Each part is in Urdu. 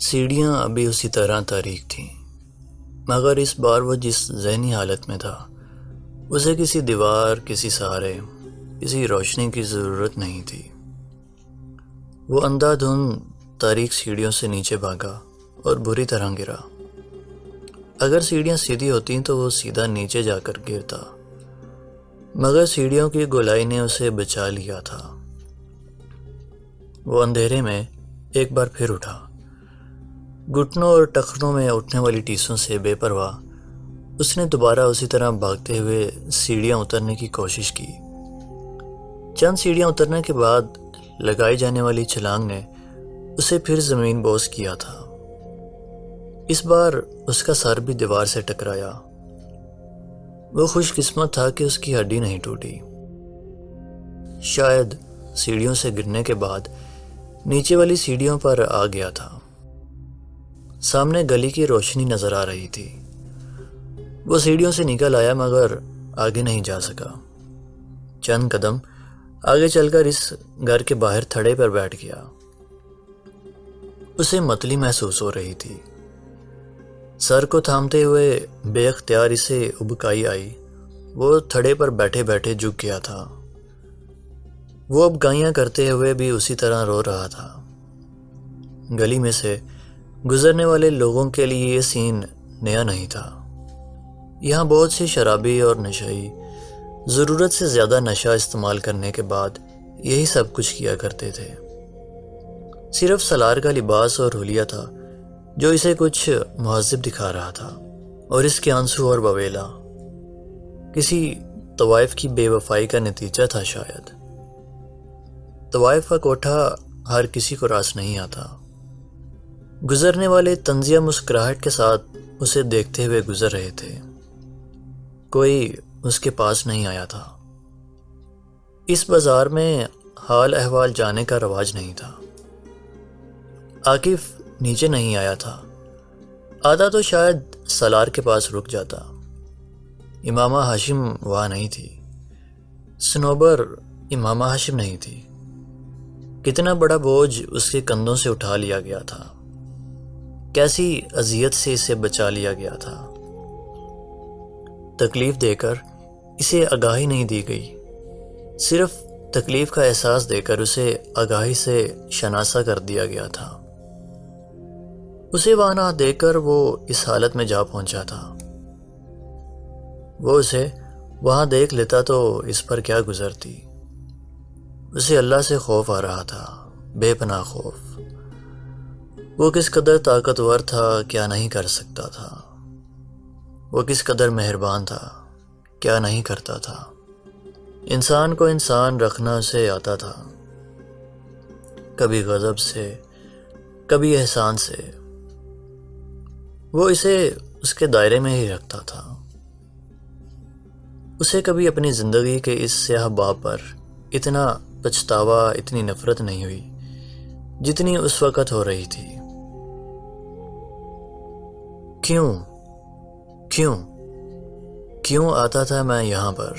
سیڑھیاں ابھی اسی طرح تاریک تھیں، مگر اس بار وہ جس ذہنی حالت میں تھا اسے کسی دیوار، کسی سہارے، کسی روشنی کی ضرورت نہیں تھی۔ وہ اندھا دھند تاریک سیڑھیوں سے نیچے بھاگا اور بری طرح گرا۔ اگر سیڑھیاں سیدھی ہوتیں تو وہ سیدھا نیچے جا کر گرتا، مگر سیڑھیوں کی گولائی نے اسے بچا لیا تھا۔ وہ اندھیرے میں ایک بار پھر اٹھا، گھٹنوں اور ٹخنوں میں اٹھنے والی ٹیسوں سے بے پرواہ اس نے دوبارہ اسی طرح بھاگتے ہوئے سیڑھیاں اترنے کی کوشش کی۔ چند سیڑھیاں اترنے کے بعد لگائی جانے والی چھلانگ نے اسے پھر زمین بوس کیا تھا۔ اس بار اس کا سر بھی دیوار سے ٹکرایا۔ وہ خوش قسمت تھا کہ اس کی ہڈی نہیں ٹوٹی۔ شاید سیڑھیوں سے گرنے کے بعد نیچے والی سیڑھیوں پر آ گیا تھا۔ سامنے گلی کی روشنی نظر آ رہی تھی۔ وہ سیڑھیوں سے نکل آیا مگر آگے نہیں جا سکا۔ چند قدم آگے چل کر اس گھر کے باہر تھڑے پر بیٹھ گیا۔ اسے متلی محسوس ہو رہی تھی۔ سر کو تھامتے ہوئے بے اختیار اسے ابکائی آئی۔ وہ تھڑے پر بیٹھے بیٹھے جھک گیا تھا۔ وہ ابکائیاں کرتے ہوئے بھی اسی طرح رو رہا تھا۔ گلی میں سے گزرنے والے لوگوں کے لیے یہ سین نیا نہیں تھا۔ یہاں بہت سے شرابی اور نشئی ضرورت سے زیادہ نشہ استعمال کرنے کے بعد یہی سب کچھ کیا کرتے تھے۔ صرف سالار کا لباس اور حلیہ تھا جو اسے کچھ مہذب دکھا رہا تھا، اور اس کے آنسو اور بویلا کسی طوائف کی بے وفائی کا نتیجہ تھا شاید۔ طوائف کا کوٹھا ہر کسی کو راس نہیں آتا۔ گزرنے والے طنزیہ مسکراہٹ کے ساتھ اسے دیکھتے ہوئے گزر رہے تھے۔ کوئی اس کے پاس نہیں آیا تھا۔ اس بازار میں حال احوال جانے کا رواج نہیں تھا۔ عاقف نیچے نہیں آیا تھا۔ آتا تو شاید سالار کے پاس رک جاتا۔ امامہ ہاشم وہاں نہیں تھی۔ صنوبر امامہ ہاشم نہیں تھی۔ کتنا بڑا بوجھ اس کے کندھوں سے اٹھا لیا گیا تھا۔ کیسی اذیت سے اسے بچا لیا گیا تھا۔ تکلیف دے کر اسے آگاہی نہیں دی گئی، صرف تکلیف کا احساس دے کر اسے آگاہی سے شناسا کر دیا گیا تھا۔ اسے وہاں نہ دیکھ کر وہ اس حالت میں جا پہنچا تھا۔ وہ اسے وہاں دیکھ لیتا تو اس پر کیا گزرتی۔ اسے اللہ سے خوف آ رہا تھا، بے پناہ خوف۔ وہ کس قدر طاقتور تھا، کیا نہیں کر سکتا تھا۔ وہ کس قدر مہربان تھا، کیا نہیں کرتا تھا۔ انسان کو انسان رکھنا اسے آتا تھا، کبھی غضب سے، کبھی احسان سے۔ وہ اسے اس کے دائرے میں ہی رکھتا تھا۔ اسے کبھی اپنی زندگی کے اس سیاہ باب پر اتنا پچھتاوا، اتنی نفرت نہیں ہوئی جتنی اس وقت ہو رہی تھی۔ کیوں کیوں کیوں آتا تھا میں یہاں پر؟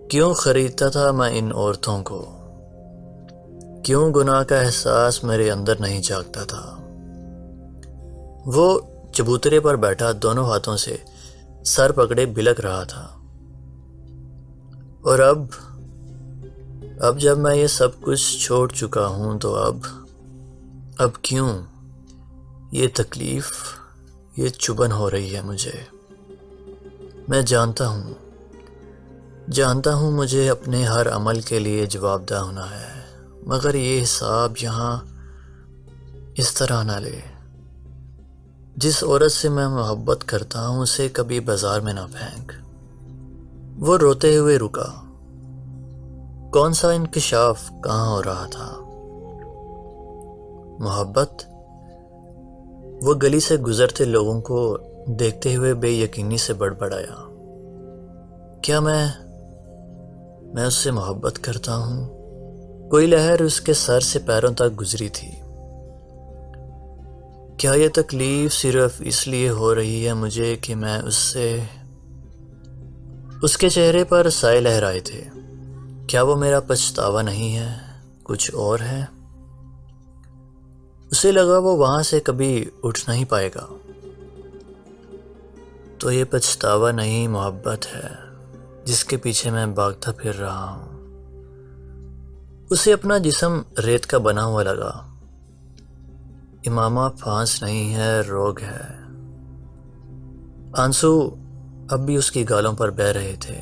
کیوں خریدتا تھا میں ان عورتوں کو؟ کیوں گناہ کا احساس میرے اندر نہیں جاگتا تھا؟ وہ چبوترے پر بیٹھا دونوں ہاتھوں سے سر پکڑے بلک رہا تھا۔ اور اب جب میں یہ سب کچھ چھوڑ چکا ہوں تو اب کیوں یہ تکلیف، یہ چبھن ہو رہی ہے مجھے؟ میں جانتا ہوں مجھے اپنے ہر عمل کے لیے جواب دہ ہونا ہے، مگر یہ حساب یہاں اس طرح نہ لے۔ جس عورت سے میں محبت کرتا ہوں اسے کبھی بازار میں نہ پھینک۔ وہ روتے ہوئے رکا۔ کون سا انکشاف کہاں ہو رہا تھا؟ محبت؟ وہ گلی سے گزرتے لوگوں کو دیکھتے ہوئے بے یقینی سے بڑبڑایا۔ کیا میں اس سے محبت کرتا ہوں؟ کوئی لہر اس کے سر سے پیروں تک گزری تھی۔ کیا یہ تکلیف صرف اس لیے ہو رہی ہے مجھے کہ میں اس کے چہرے پر سائے لہرائے تھے۔ کیا وہ میرا پچھتاوا نہیں ہے، کچھ اور ہے؟ اسے لگا وہ وہاں سے کبھی اٹھ نہیں پائے گا۔ تو یہ پچھتاوا نہیں محبت ہے جس کے پیچھے میں بھاگتا پھر رہا ہوں۔ اسے اپنا جسم ریت کا بنا ہوا لگا۔ امامہ پھانس نہیں ہے، روگ ہے۔ آنسو اب بھی اس کی گالوں پر بہہ رہے تھے،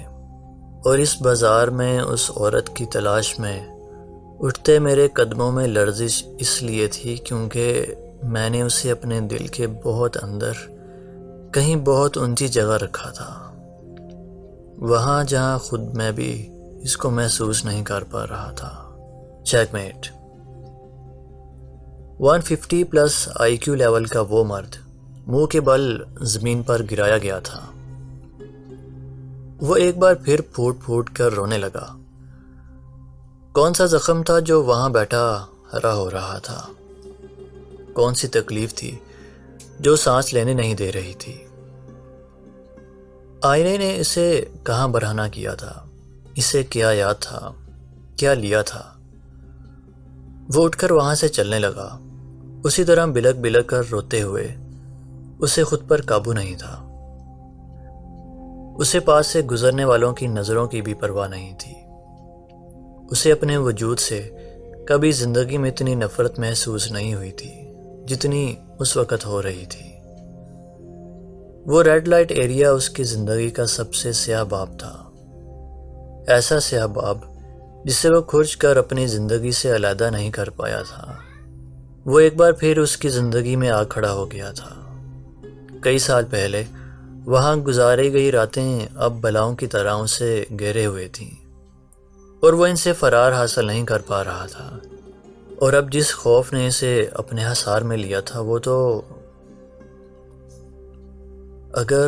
اور اس بازار میں اس عورت کی تلاش میں اٹھتے میرے قدموں میں لرزش اس لیے تھی کیونکہ میں نے اسے اپنے دل کے بہت اندر کہیں بہت اونچی جگہ رکھا تھا، وہاں جہاں خود میں بھی اس کو محسوس نہیں کر پا رہا تھا۔ Checkmate. 150+ آئی کیو لیول کا وہ مرد منہ کے بل زمین پر گرایا گیا تھا۔ وہ ایک بار پھر پھوٹ پھوٹ کر رونے لگا۔ کون سا زخم تھا جو وہاں بیٹھا ہرا ہو رہا تھا؟ کون سی تکلیف تھی جو سانس لینے نہیں دے رہی تھی؟ آئینے نے اسے کہاں برہنہ کیا تھا؟ اسے کیا یاد تھا؟ کیا لیا تھا؟ وہ اٹھ کر وہاں سے چلنے لگا، اسی طرح بلک بلک کر روتے ہوئے۔ اسے خود پر قابو نہیں تھا۔ اسے پاس سے گزرنے والوں کی نظروں کی بھی پرواہ نہیں تھی۔ اسے اپنے وجود سے کبھی زندگی میں اتنی نفرت محسوس نہیں ہوئی تھی جتنی اس وقت ہو رہی تھی۔ وہ ریڈ لائٹ ایریا اس کی زندگی کا سب سے سیاہ باب تھا، ایسا سیاہ باب جسے وہ کھرچ کر اپنی زندگی سے علیحدہ نہیں کر پایا تھا۔ وہ ایک بار پھر اس کی زندگی میں آ کھڑا ہو گیا تھا۔ کئی سال پہلے وہاں گزاری گئی راتیں اب بلاؤں کی طرح اسے گھیرے ہوئے تھیں، اور وہ ان سے فرار حاصل نہیں کر پا رہا تھا۔ اور اب جس خوف نے اسے اپنے حصار میں لیا تھا وہ تو اگر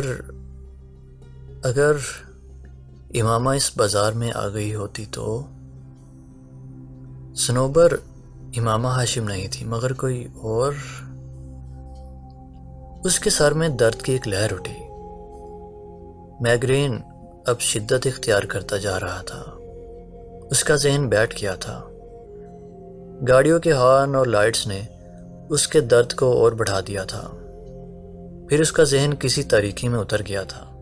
امامہ اس بازار میں آ گئی ہوتی تو صنوبر امامہ ہاشم نہیں تھی مگر کوئی اور۔ اس کے سر میں درد کی ایک لہر اٹھی۔ میگرین اب شدت اختیار کرتا جا رہا تھا۔ اس کا ذہن بیٹھ گیا تھا۔ گاڑیوں کے ہارن اور لائٹس نے اس کے درد کو اور بڑھا دیا تھا۔ پھر اس کا ذہن کسی تاریکی میں اتر گیا تھا۔